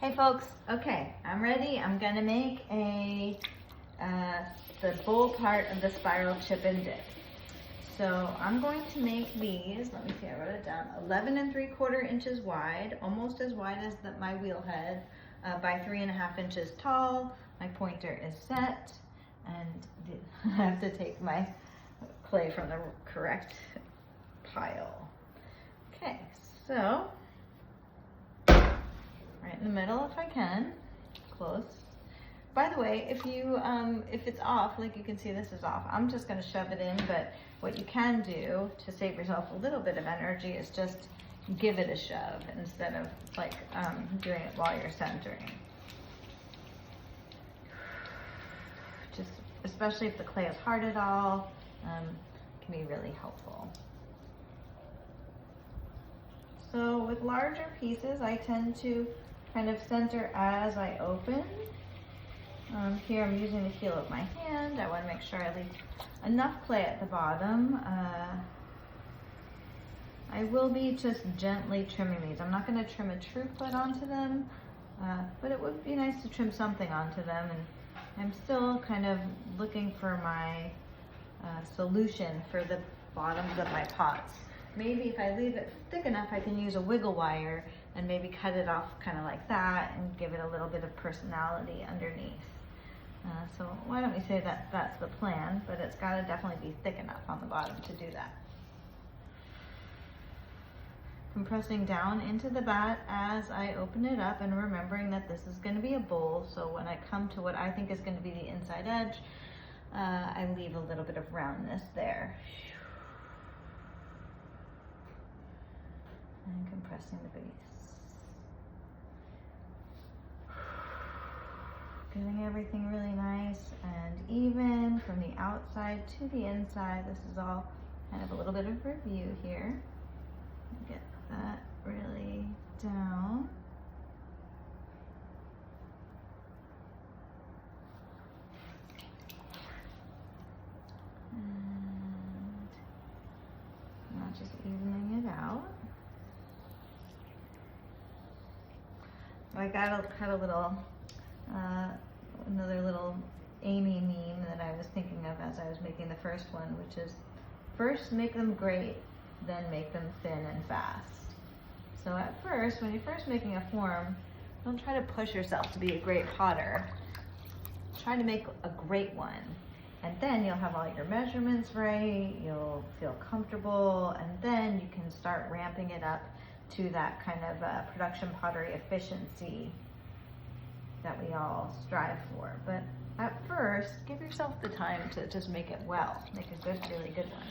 Hey folks, okay, I'm ready. I'm gonna make the bowl part of the spiral chip and dip. So I'm going to make these, let me see, I wrote it down, 11 3/4 inches wide, almost as wide as my wheel head, by 3.5 inches tall. My pointer is set, and I have to take my clay from the correct pile. Okay, so right in the middle if I can, close. By the way, if it's off, like you can see this is off, I'm just gonna shove it in, but what you can do to save yourself a little bit of energy is just give it a shove instead of like doing it while you're centering. Just, especially if the clay is hard at all, can be really helpful. So with larger pieces, I tend to kind of center as I open. Here I'm using the heel of my hand. I want to make sure I leave enough clay at the bottom. I will be just gently trimming these. I'm not going to trim a true foot onto them, but it would be nice to trim something onto them. And I'm still kind of looking for my solution for the bottoms of my pots. Maybe if I leave it thick enough, I can use a wiggle wire and maybe cut it off kind of like that and give it a little bit of personality underneath. So why don't we say that that's the plan, but it's got to definitely be thick enough on the bottom to do that. Compressing down into the bat as I open it up and remembering that this is going to be a bowl, so when I come to what I think is going to be the inside edge, I leave a little bit of roundness there. And compressing the base. Getting everything really nice and even from the outside to the inside. This is all kind of a little bit of review here. Get that really down. And not just evening it out. I got a little, another little Amy meme that I was thinking of as I was making the first one, which is first make them great, then make them thin and fast. So at first, when you're first making a form, don't try to push yourself to be a great potter. Try to make a great one. And then you'll have all your measurements right, you'll feel comfortable, and then you can start ramping it up to that kind of production pottery efficiency that we all strive for. But at first, give yourself the time to just make it well, make a good, really good one.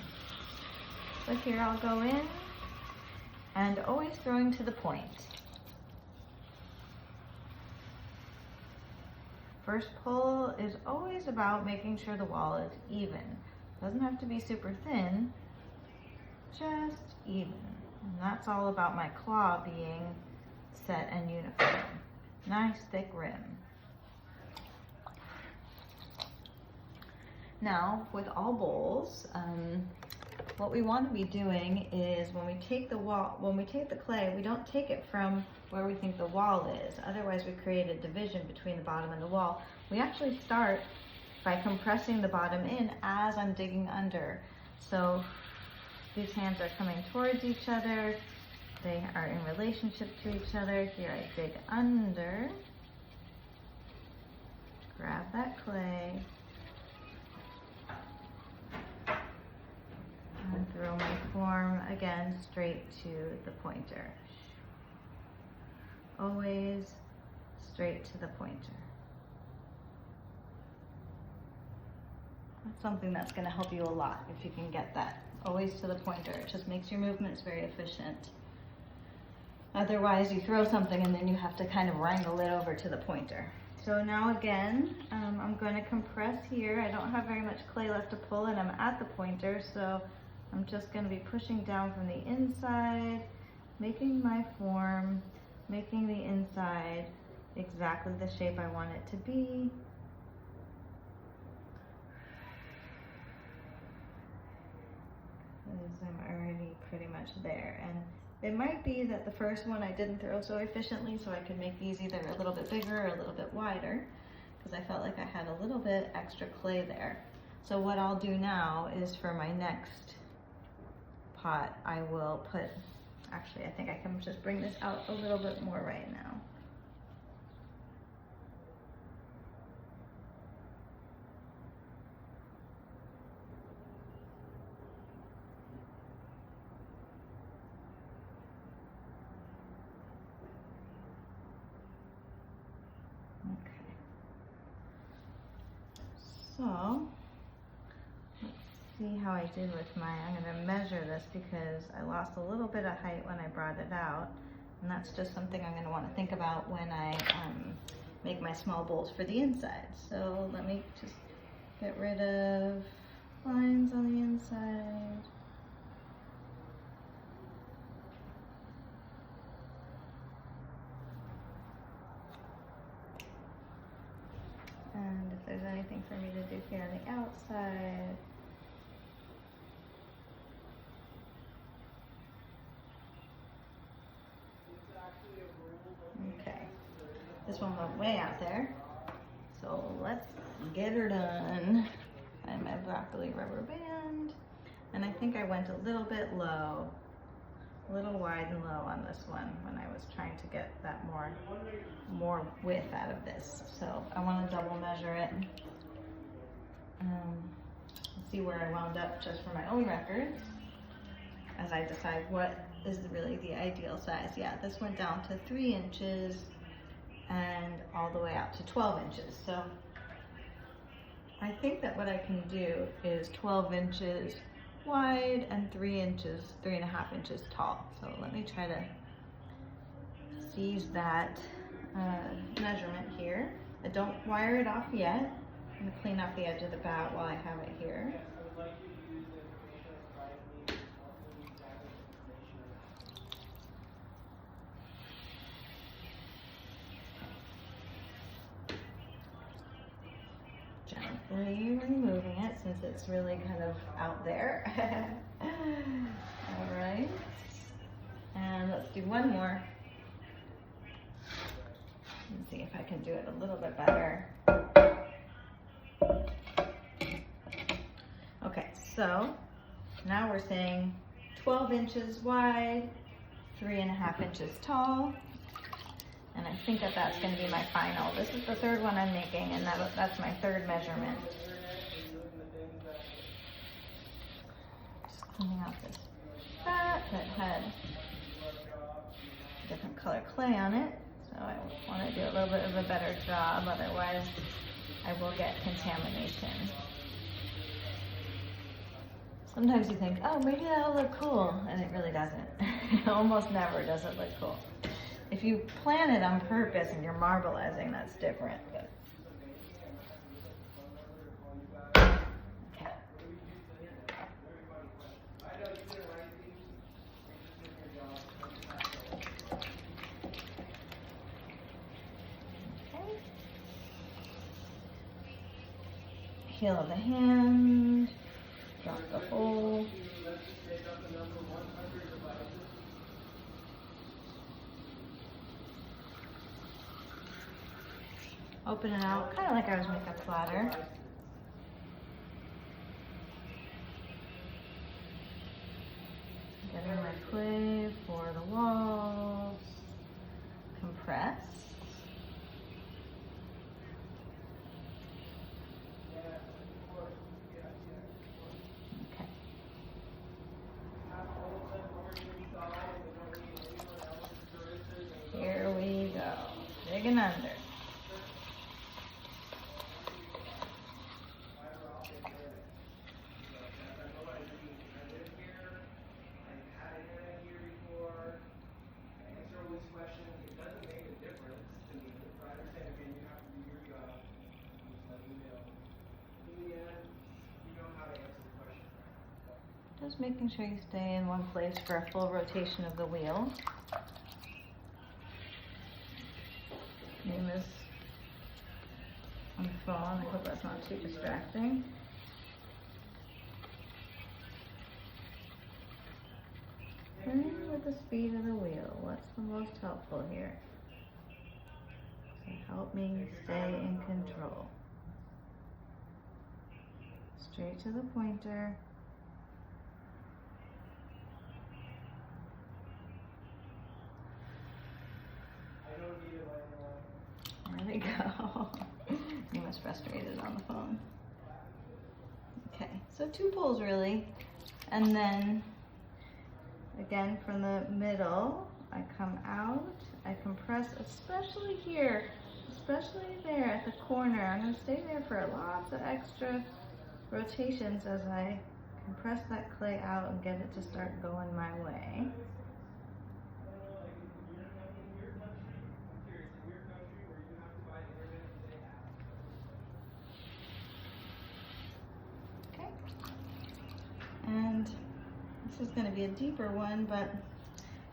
So here I'll go in and always throwing to the point. First pull is always about making sure the wall is even. Doesn't have to be super thin, just even. And that's all about my claw being set and uniform. Nice thick rim. Now, with all bowls, what we want to be doing is when we take the clay, we don't take it from where we think the wall is. Otherwise, we create a division between the bottom and the wall. We actually start by compressing the bottom in as I'm digging under. So these hands are coming towards each other. They are in relationship to each other. Here I dig under, grab that clay, and throw my form again straight to the pointer. Always straight to the pointer. That's something that's going to help you a lot if you can get that. Always to the pointer. It just makes your movements very efficient. Otherwise, you throw something and then you have to kind of wrangle it over to the pointer. So now again, I'm going to compress here. I don't have very much clay left to pull and I'm at the pointer, so I'm just going to be pushing down from the inside, making my form, making the inside exactly the shape I want it to be. I'm already pretty much there. And It might be that the first one I didn't throw so efficiently, so I could make these either a little bit bigger or a little bit wider, because I felt like I had a little bit extra clay there. So what I'll do now is for my next pot, I will put, actually I think I can just bring this out a little bit more right now. So, let's see how I did with my, I'm going to measure this because I lost a little bit of height when I brought it out. And that's just something I'm going to want to think about when I make my small bowls for the inside. So let me just get rid of lines on the inside. And if there's anything for me to do here on the outside. Okay, this one went way out there. So let's get her done. And my broccoli rubber band. And I think I went a little bit low, a little wide and low on this one when I was trying to get that more width out of this. So I want to double measure it. See where I wound up just for my own records as I decide what is really the ideal size. Yeah, this went down to 3 inches and all the way out to 12 inches. So I think that what I can do is 12 inches wide and 3.5 inches tall. So let me try to seize that measurement here. I don't wire it off yet. I'm gonna clean off the edge of the bat while I have it here. Gently removing it since it's really kind of out there. All right, and let's do one more. Let's see if I can do it a little bit better. Okay, so now we're saying 12 inches wide, 3.5 inches tall. And I think that that's going to be my final. This is the third one I'm making, and that's my third measurement. Just cleaning out this fat that had different color clay on it. So I want to do a little bit of a better job, otherwise I will get contamination. Sometimes you think, oh, maybe that'll look cool, and it really doesn't. It almost never does it look cool. If you plan it on purpose and you're marbleizing, that's different. But okay. Okay. Heel of the hand, drop the hole. Open it out, kind of like I was making a platter. Getting my clay for the walls. Compress. Okay. Here we go. Digging under. Just making sure you stay in one place for a full rotation of the wheel. Name is on the phone. I hope that's not too distracting. And we're the speed of the wheel. What's the most helpful here? To help me stay in control. Straight to the pointer. There we go. He was frustrated on the phone. Okay, so 2 pulls really. And then, again from the middle, I come out, I compress, especially here, especially there at the corner. I'm going to stay there for lots of extra rotations as I compress that clay out and get it to start going my way. Okay. And this is going to be a deeper one, but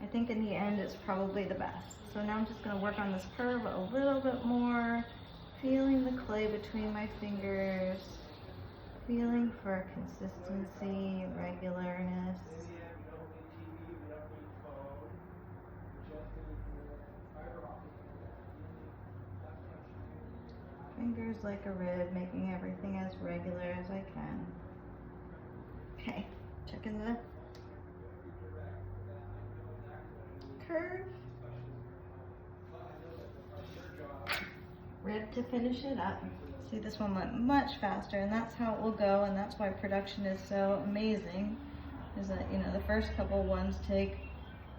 I think in the end it's probably the best. So now I'm just going to work on this curve a little bit more, feeling the clay between my fingers, feeling for consistency, regularness. Fingers like a rib, making everything as regular as I can. Okay, checking the curve. Rib to finish it up. See, this one went much faster, and that's how it will go, and that's why production is so amazing, is that, you know, the first couple ones take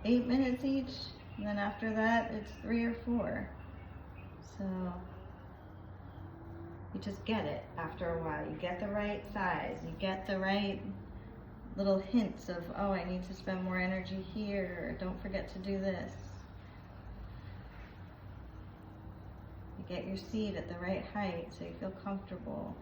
8 minutes each, and then after that it's 3 or 4. So you just get it after a while. You get the right size, you get the right little hints of, oh, I need to spend more energy here, or don't forget to do this. You get your seat at the right height so you feel comfortable.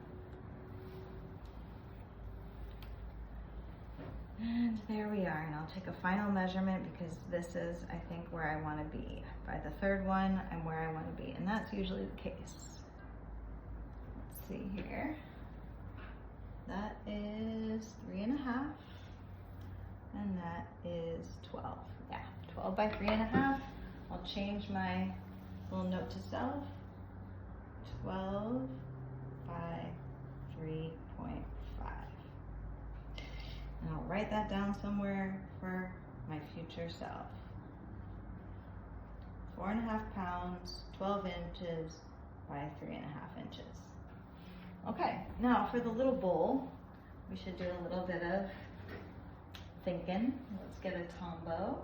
And there we are, and I'll take a final measurement because this is, I think, where I want to be. By the 3rd one, I'm where I want to be, and that's usually the case. Let's see here. That is 3.5, and that is 12. Yeah, 12 by 3.5. I'll change my little note to self. 12 by 3.5. And I'll write that down somewhere for my future self. 4.5 pounds, 12 inches by 3.5 inches. Okay, now for the little bowl, we should do a little bit of thinking. Let's get a tombow.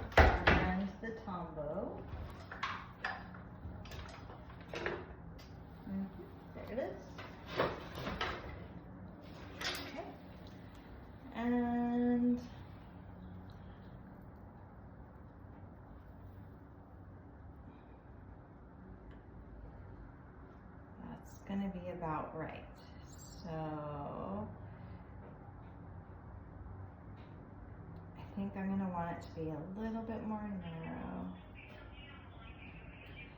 And the tombow. There it is. Okay. And that's going to be about right. So I think I'm going to want it to be a little bit more narrow.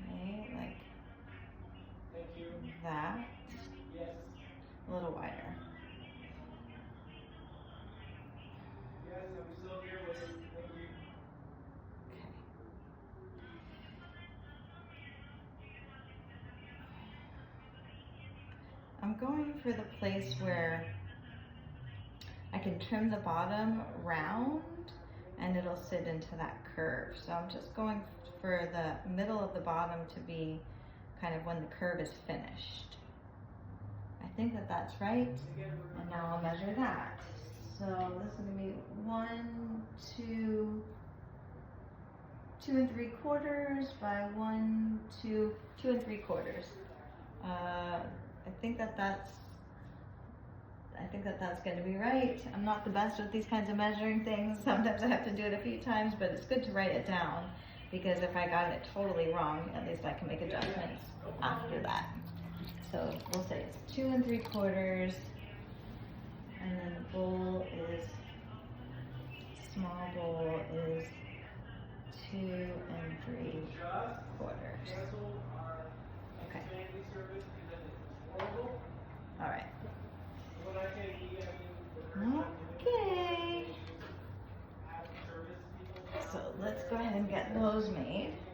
Okay, like that. A little wider. Okay. I'm going for the place where I can trim the bottom round and it'll sit into that curve. So I'm just going for the middle of the bottom to be kind of when the curve is finished. I think that that's right, and now I'll measure that. So this is going to be 1, 2, 2 3/4 by 1, 2, 2 3/4. I think that that's going to be right. I'm not the best with these kinds of measuring things. Sometimes I have to do it a few times, but it's good to write it down because if I got it totally wrong, at least I can make adjustments after that. So we'll say it's 2 3/4, and then the bowl is, small bowl is 2 3/4. Okay. All right. Okay. was made.